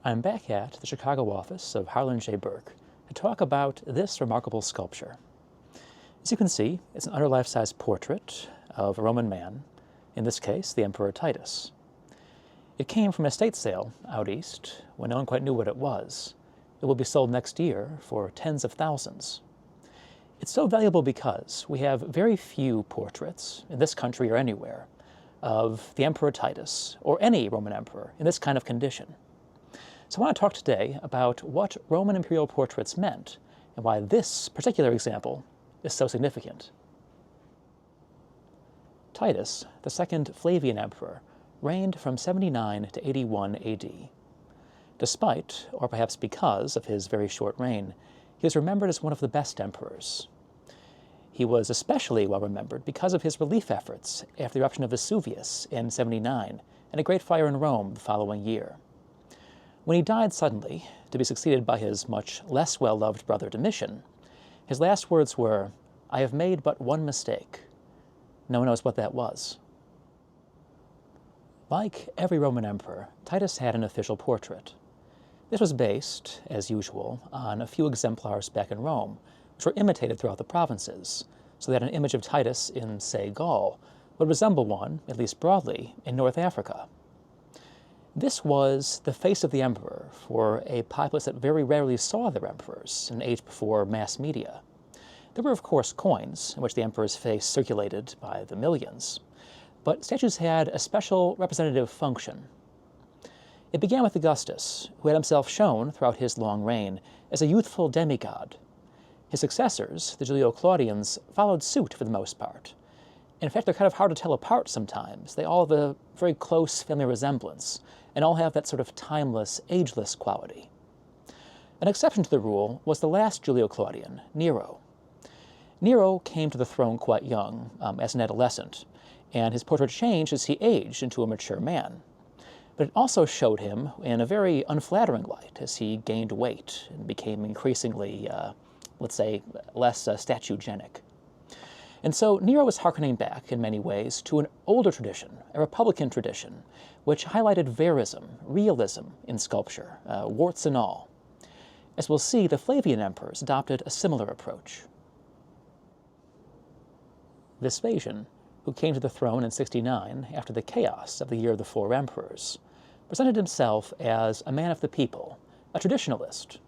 I'm back at the Chicago office of Harlan J. Berk to talk about this remarkable sculpture. As you can see, it's an under life-size portrait of a Roman man, in this case, the Emperor Titus. It came from an estate sale out east when no one quite knew what it was. It will be sold next year for tens of thousands. It's so valuable because we have very few portraits, in this country or anywhere, of the Emperor Titus, or any Roman emperor, in this kind of condition. So I want to talk today about what Roman imperial portraits meant, and why this particular example is so significant. Titus, the second Flavian emperor, reigned from 79 to 81 AD. Despite, or perhaps because, of his very short reign, he is remembered as one of the best emperors. He was especially well remembered because of his relief efforts after the eruption of Vesuvius in 79 and a great fire in Rome the following year. When he died suddenly, to be succeeded by his much less well-loved brother Domitian, his last words were, "I have made but one mistake." No one knows what that was. Like every Roman emperor, Titus had an official portrait. This was based, as usual, on a few exemplars back in Rome, which were imitated throughout the provinces, so that an image of Titus in, say, Gaul would resemble one, at least broadly, in North Africa. This was the face of the emperor for a populace that very rarely saw their emperors in an age before mass media. There were, of course, coins in which the emperor's face circulated by the millions, but statues had a special representative function. It began with Augustus, who had himself shown throughout his long reign as a youthful demigod. His successors, the Julio-Claudians, followed suit for the most part. In fact, they're kind of hard to tell apart sometimes. They all have a very close family resemblance, and all have that sort of timeless, ageless quality. An exception to the rule was the last Julio-Claudian, Nero. Nero came to the throne quite young, as an adolescent, and his portrait changed as he aged into a mature man. But it also showed him in a very unflattering light as he gained weight and became increasingly, let's say, less statugenic. And so Nero was hearkening back, in many ways, to an older tradition, a republican tradition, which highlighted verism, realism in sculpture, warts and all. As we'll see, the Flavian emperors adopted a similar approach. Vespasian, who came to the throne in 69 after the chaos of the Year of the Four Emperors, presented himself as a man of the people, a traditionalist.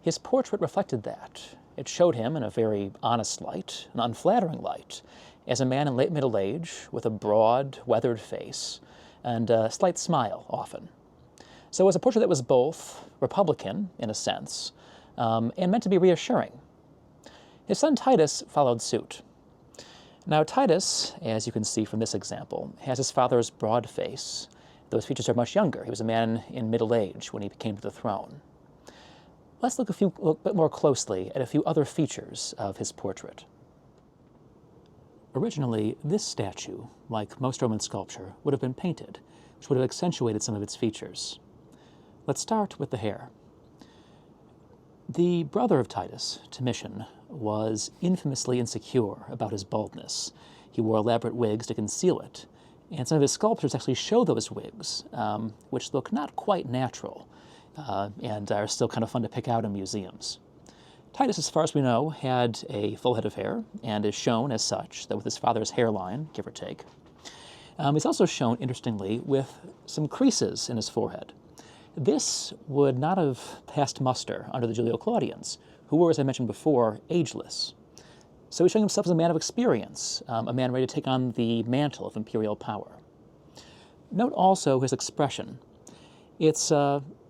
His portrait reflected that. It showed him in a very honest light, an unflattering light, as a man in late middle age with a broad, weathered face and a slight smile often. So it was a portrait that was both republican, in a sense, and meant to be reassuring. His son Titus followed suit. Now Titus, as you can see from this example, has his father's broad face. Those features are much younger. He was a man in middle age when he came to the throne. Let's look a bit more closely at a few other features of his portrait. Originally, this statue, like most Roman sculpture, would have been painted, which would have accentuated some of its features. Let's start with the hair. The brother of Titus, Domitian, was infamously insecure about his baldness. He wore elaborate wigs to conceal it, and some of his sculptures actually show those wigs, which look not quite natural, and are still kind of fun to pick out in museums. Titus, as far as we know, had a full head of hair, and is shown as such, that with his father's hairline, give or take. He's also shown, interestingly, with some creases in his forehead. This would not have passed muster under the Julio-Claudians, who were, as I mentioned before, ageless. So he's showing himself as a man of experience, a man ready to take on the mantle of imperial power. Note also his expression. It's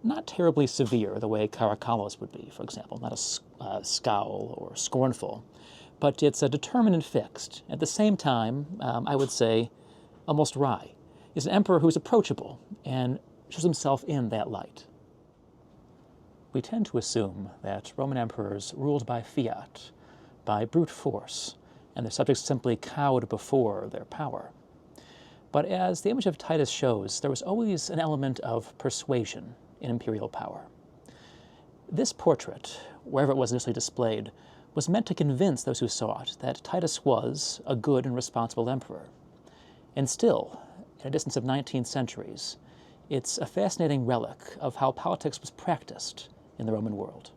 not terribly severe, the way Caracalla's would be, for example, not a scowl or scornful, but it's determined and fixed. At the same time, I would say, almost wry. He's an emperor who's approachable and shows himself in that light. We tend to assume that Roman emperors ruled by fiat, by brute force, and their subjects simply cowed before their power. But as the image of Titus shows, there was always an element of persuasion in imperial power. This portrait, wherever it was initially displayed, was meant to convince those who saw it that Titus was a good and responsible emperor. And still, at a distance of 19 centuries, It's a fascinating relic of how politics was practiced in the Roman world.